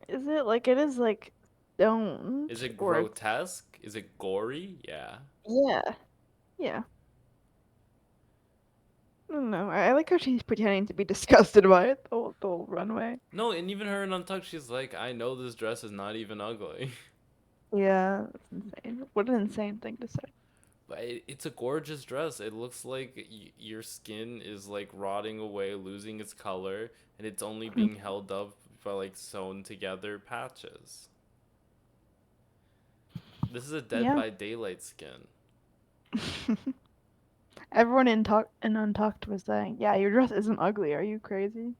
Is it like it is like Is stoned it or it's grotesque? Is it gory? Yeah. yeah. Yeah. I don't know. I like how she's pretending to be disgusted by it the whole runway. No, and even her in Untucked, she's like, I know this dress is not even ugly. Yeah, that's insane. What an insane thing to say. But it's a gorgeous dress. It looks like your skin is like rotting away, losing its color, and it's only being held up by like sewn together patches. This is a Dead Yeah. by Daylight skin. Everyone in Untucked was saying, "Yeah, your dress isn't ugly. Are you crazy?"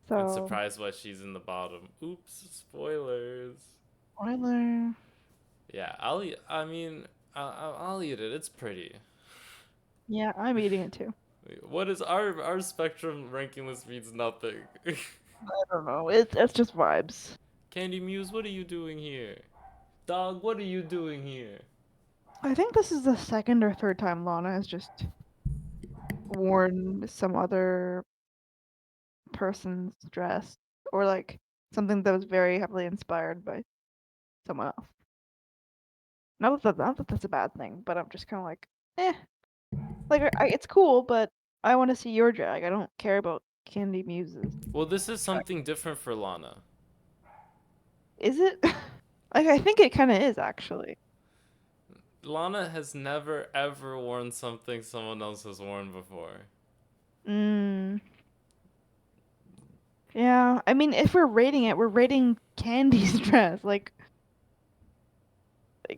I'm So, surprised why she's in the bottom. Oops, spoilers. spoiler. Yeah, I mean, I'll eat it. It's pretty. Yeah, I'm eating it too. What is our spectrum ranking list means nothing. I don't know. It's just vibes. Candy Muse, what are you doing here? Dog, what are you doing here? I think this is the second or third time Lana has just worn some other person's dress or like something that was very heavily inspired by someone else. Not that that's a bad thing, but I'm just kind of like, eh. Like it's cool, but I want to see your drag. I don't care about Candy Muse's Well, this is drag. something different for Lana. Is it? Like I think it kind of is actually. Lana has never ever worn something someone else has worn before. Mm. Yeah, I mean, if we're rating it, we're rating Candy's dress. I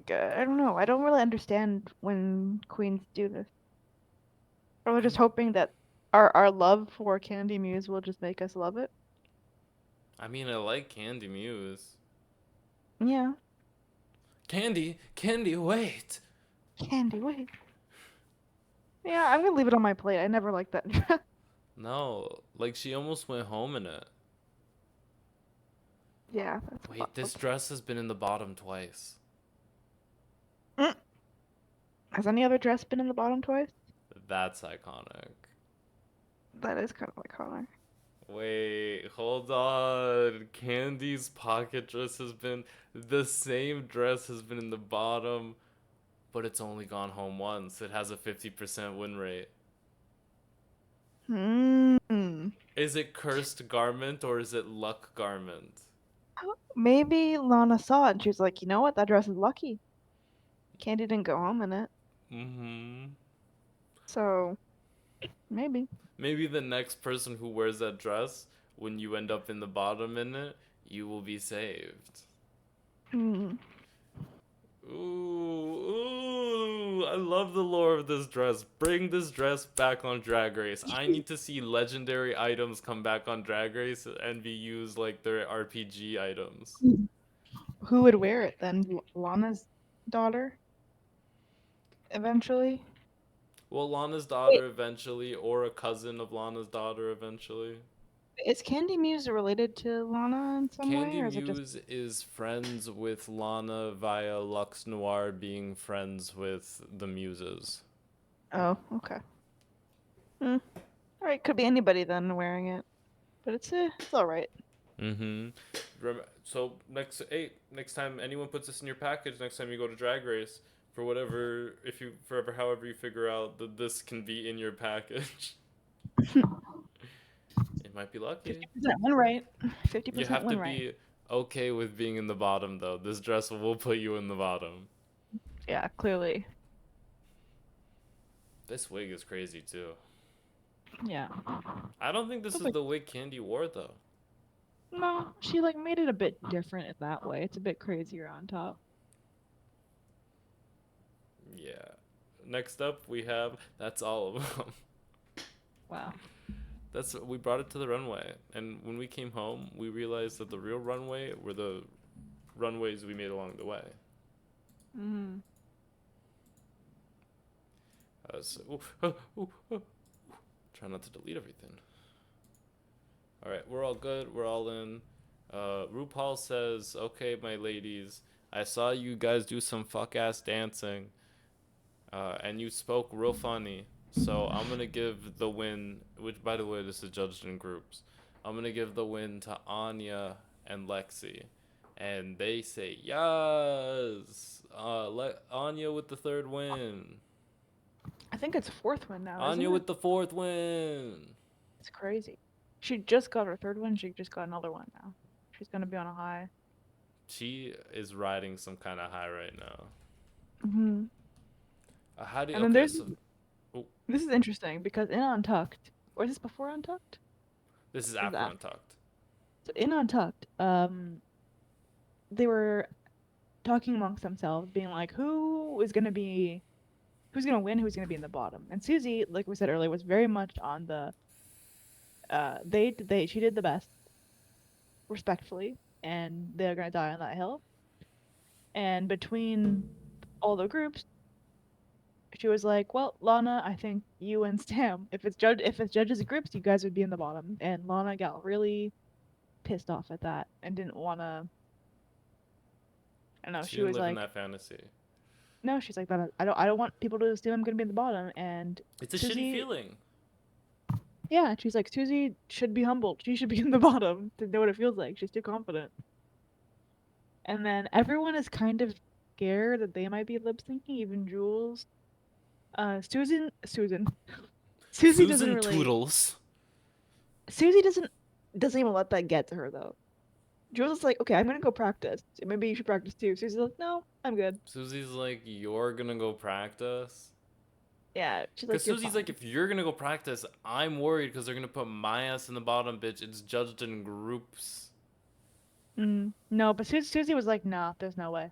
don't know. I don't really understand when queens do this. Or we're I, just hoping that our love for Candy Muse will just make us love it. I mean, I like Candy Muse. Yeah, Candy, wait. Candy, wait. Yeah, I'm gonna leave it on my plate. I never liked that dress. No, like she almost went home in it. Yeah, that's Wait, this wild. dress has been in the bottom twice. Mm. Has any other dress been in the bottom twice? That's iconic. That is kind of iconic. Wait, hold on. Candy's pocket dress has been the same dress has been in the bottom, but it's only gone home once. It has a 50% win rate. Hmm. Is it cursed garment or is it luck garment? Maybe Lana saw it and she was like, you know what? That dress is lucky. Candy didn't go home in it. Mm-hmm. So, maybe. Maybe the next person who wears that dress, when you end up in the bottom in it, you will be saved. Hmm. Ooh, I love the lore of this dress. Bring this dress back on Drag Race. I need to see legendary items come back on Drag Race and be used like their RPG items. Who would wear it then? Lana's daughter, eventually? Well, Lana's Wait, daughter eventually, or a cousin of Lana's daughter eventually. is Candy Muse related to Lana in some way, Candy or is it just. Muse is friends with Lana via Lux Noir being friends with the Muses. Oh, okay. Hmm. Alright, could be anybody then wearing it. But it's alright. Mm-hmm. So next time anyone puts this in your package, next time you go to Drag Race, for whatever, if you forever, however you figure out that this can be in your package, it might be lucky. 50% win rate. You 50% have to win rate. be okay with being in the bottom, though. This dress will put you in the bottom. Yeah, clearly. This wig is crazy too. Yeah. I don't think this Feels is like the wig Candy wore though. no, she like made it a bit different in that way. It's a bit crazier on top. Yeah. Next up, we have that's all of them. Wow. That's we brought it to the runway, and when we came home, we realized that the real runway were the runways we made along the way. Mm. Try not to delete everything. All right, we're all good. We're all in. RuPaul says, "Okay, my ladies, I saw you guys do some fuck ass dancing, and you spoke real funny. So I'm gonna give the win. Which, by the way, this is judged in groups. I'm gonna give the win to Onya and Lexi, and they say yes. Anya with the third win. I think it's fourth one now, isn't Anya it? with the fourth win. It's crazy. She just got her third one. She just got another one now. She's gonna be on a high. She is riding some kind of high right now. Hmm. How do you, And then okay? there's So oh, this is interesting because in Untucked, or is this before Untucked? this is This is after after. Untucked. So in Untucked, they were talking amongst themselves, being like, who's gonna win, who's gonna be in the bottom. And Suzie, like we said earlier, was very much on the she did the best, respectfully, and they're gonna die on that hill. And between all the groups, she was like, "Well, Lana, I think you and Stam, if it's judges groups, you guys would be in the bottom." And Lana got really pissed off at that and didn't want to. I don't know. She She didn't was live in like, that fantasy. "No," she's like, "That I don't want people to assume I'm gonna be in the bottom." And It's a shitty Suzie, feeling. yeah, she's like, "Suzie should be humbled. She should be in the bottom to know what it feels like. She's too confident." And then everyone is kind of scared that they might be lip syncing, even Jules. Susan, Susie doesn't Susan really. Toodles. Susie doesn't even let that get to her though. Jules is like, okay, I'm gonna go practice. Maybe you should practice too. Susie's like, no, I'm good. Susie's like, you're gonna go practice? Yeah, she's Because like, you're Susie's like, fine. if you're gonna go practice, I'm worried because they're gonna put my ass in the bottom, bitch. It's judged in groups. No, but Susie was like, nah, there's no way.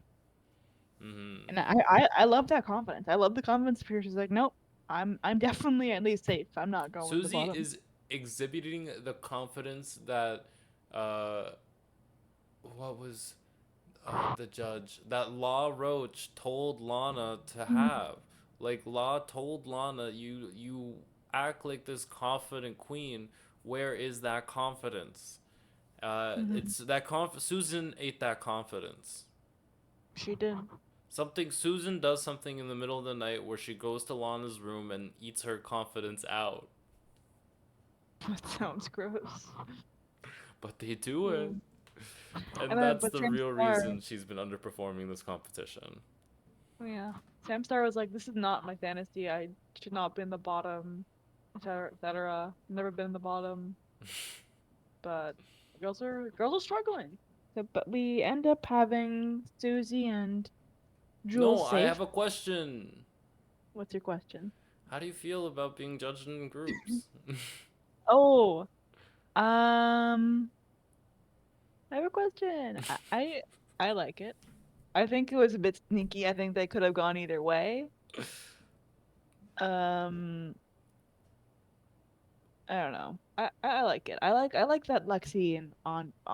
Mm-hmm. And I love that confidence. I love the confidence of her. She's like, nope, I'm definitely at least safe. I'm not going to the Susie bottom. is exhibiting the confidence that, uh, what was the judge that Law Roach told Lana to Mm-hmm. have. Like Law told Lana, you act like this confident queen. Where is that confidence? Mm-hmm. It's that Susan ate that confidence. She did. Something Susan does something in the middle of the night where she goes to Lana's room and eats her confidence out. That sounds gross. But they do it. Mm. And And then, that's but the Sam real Star, reason she's been underperforming this competition. oh yeah, Sam Star was like, this is not my fantasy. I should not be in the bottom, etc., etc. Never been in the bottom. But girls are struggling. So, but we end up having Susie and No, Jules I have safe. a question. What's your question? How do you feel about being judged in groups? Oh, um, I have a question. I like it. I think it was a bit sneaky. I think they could have gone either way. Um, I don't know. I like it. I like that Lexi and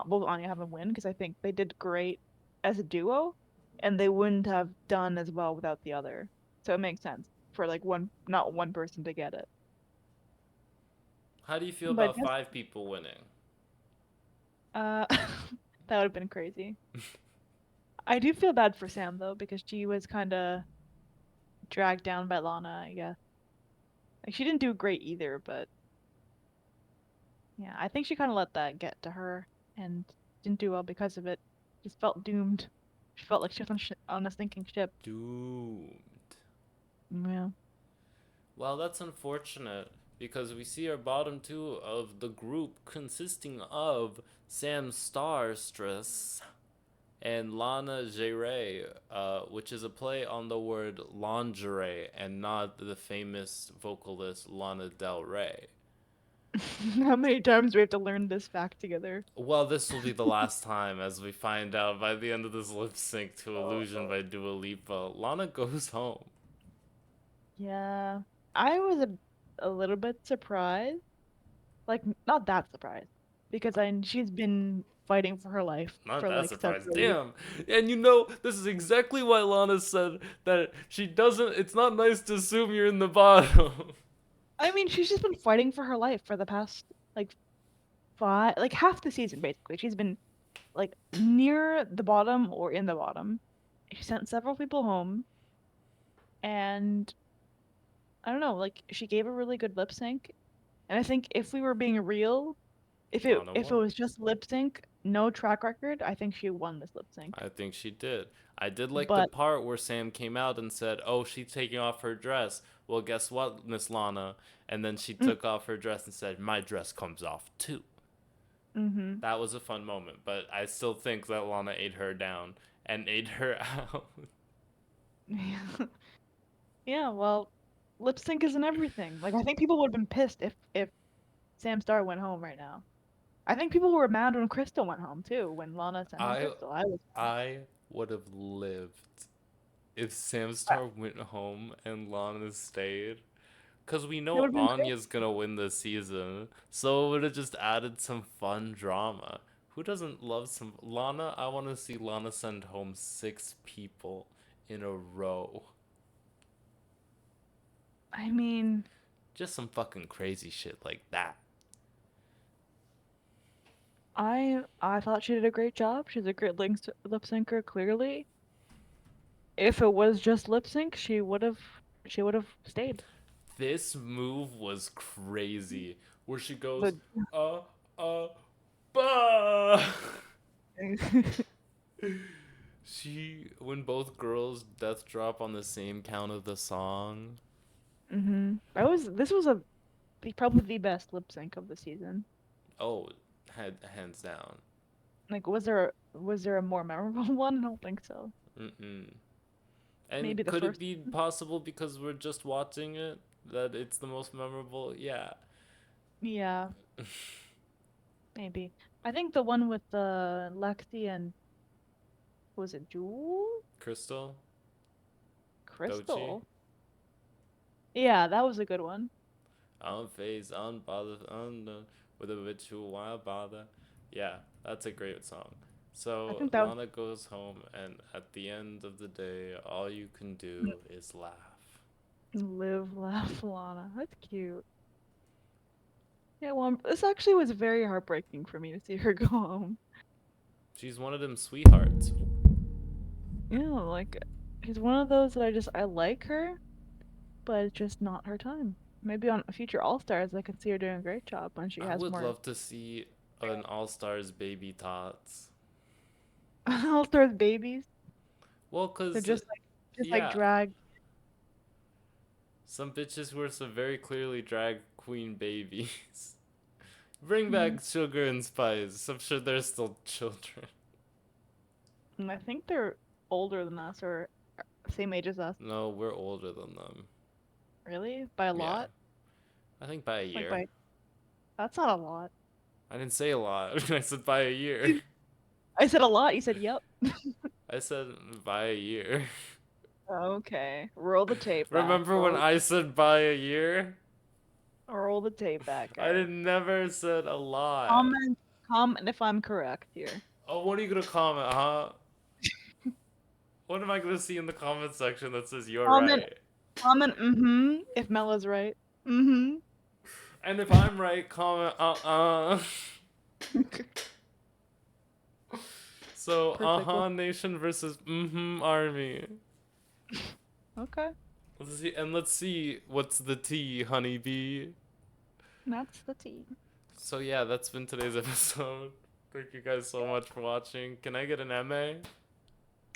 both Anya have a win because I think they did great as a duo, and they wouldn't have done as well without the other. So it makes sense for like not one person to get it. How do you feel But about just 5 people winning? that would have been crazy. I do feel bad for Sam though because she was kind of dragged down by Lana, I guess. Like she didn't do great either, but yeah, I think she kind of let that get to her and didn't do well because of it. Just felt doomed. She felt like she was on a sinking ship. Doomed. Yeah. Well, that's unfortunate because we see our bottom two of the group consisting of Sam Starzzz and Lana Jere, which is a play on the word lingerie and not the famous vocalist Lana Del Rey. How many times do we have to learn this fact together? Well, this will be the last time, as we find out by the end of this lip sync to Illusion by Dua Lipa. Lana goes home. Yeah. I was a little bit surprised. Like not that surprised because she's been fighting for her life Not for that like surprised. several years. Damn. And you know, this is exactly why Lana said that she doesn't. It's not nice to assume you're in the bottom. I mean, she's just been fighting for her life for the past like like half the season basically. She's been like near the bottom or in the bottom. She sent several people home, and I don't know, like she gave a really good lip sync. And I think if we were being real, Lana if it won. was just lip sync, no track record, I think she won this lip sync. I think she did. I did like the But part where Sam came out and said, "Oh, she's taking off her dress." Well, guess what, Miss Lana? And then she mm, took off her dress and said, "My dress comes off too." mhm. That was a fun moment, but I still think that Lana ate her down and ate her out. Yeah, well, lip sync isn't everything. Like I think people would have been pissed if Sam Star went home right now. I think people were mad when Crystal went home too, when Lana sent home I Crystal. I was mad. I would have lived if I- Samstar went home and Lana stayed. Cause we It would know have been great. Anya's gonna win this season, so it would have just added some fun drama. Who doesn't love some Lana? I want to see Lana send home 6 people in a row. I mean, Just some fucking crazy shit like that. I thought she did a great job. She's a great lip syncer, clearly. If it was just lip sync, she would have stayed. This move was crazy, where she goes, The uh, uh, bah. When both girls death drop on the same count of the song. This was probably the best lip sync of the season. Oh, hands down. Like, was there a more memorable one? I don't think so. Mm-mm. Maybe And the could it first. be possible because we're just watching it that it's the most memorable? Yeah. Yeah, maybe. I think the one with the Lexi and was it Jewel? Crystal, doechii, Crystal. Yeah, that was a good one. unfazed, unbothered, undone, with a bit too wild bother. Yeah, that's a great song. I So think that was Lana goes home, and at the end of the day, all you can do is laugh. Live, laugh, Lana. That's cute. Yeah, well, this actually was very heartbreaking for me to see her go home. She's one of them sweethearts. Yeah, like she's one of those that I like her, but it's just not her time. Maybe on future All Stars, I could see her doing a great job when she I has would more love to see an All Stars baby tots. All Stars babies. Well, They're cause just like yeah, drag. some bitches were some very clearly drag queen babies. Bring Mhm. back Sugar and Spice. I'm sure they're still children. And I think they're older than us or same age as us. No, we're older than them. Really? By a Yeah, lot? I think by a Like year. by that's not a lot. I didn't say a lot. I said by a year. I said a lot. You said yep. I said by a year. Okay. Roll the tape back. Remember when I said by a year? Roll the tape back, I guys. didn't never said a lot. Comment if I'm correct here. Oh, what are you gonna comment, huh? What am I gonna see in the comment section that says you're Comment right? comment if Mella's right. Mm-hmm. And if I'm right, comment So, Perfect. Nation versus Army. Okay. Let's see what's the tea, honeybee. That's the tea. So yeah, that's been today's episode. Thank you guys so much for watching. Can I get an MA?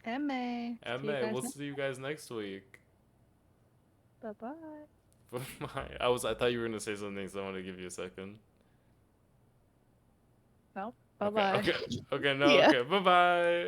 MA. See you MA. guys We'll next. see you guys next week. Bye-bye. Bye. I thought you were gonna say something, so I want to give you a second. No. Okay, Bye-bye. okay, okay, no, Yeah. okay. Bye bye.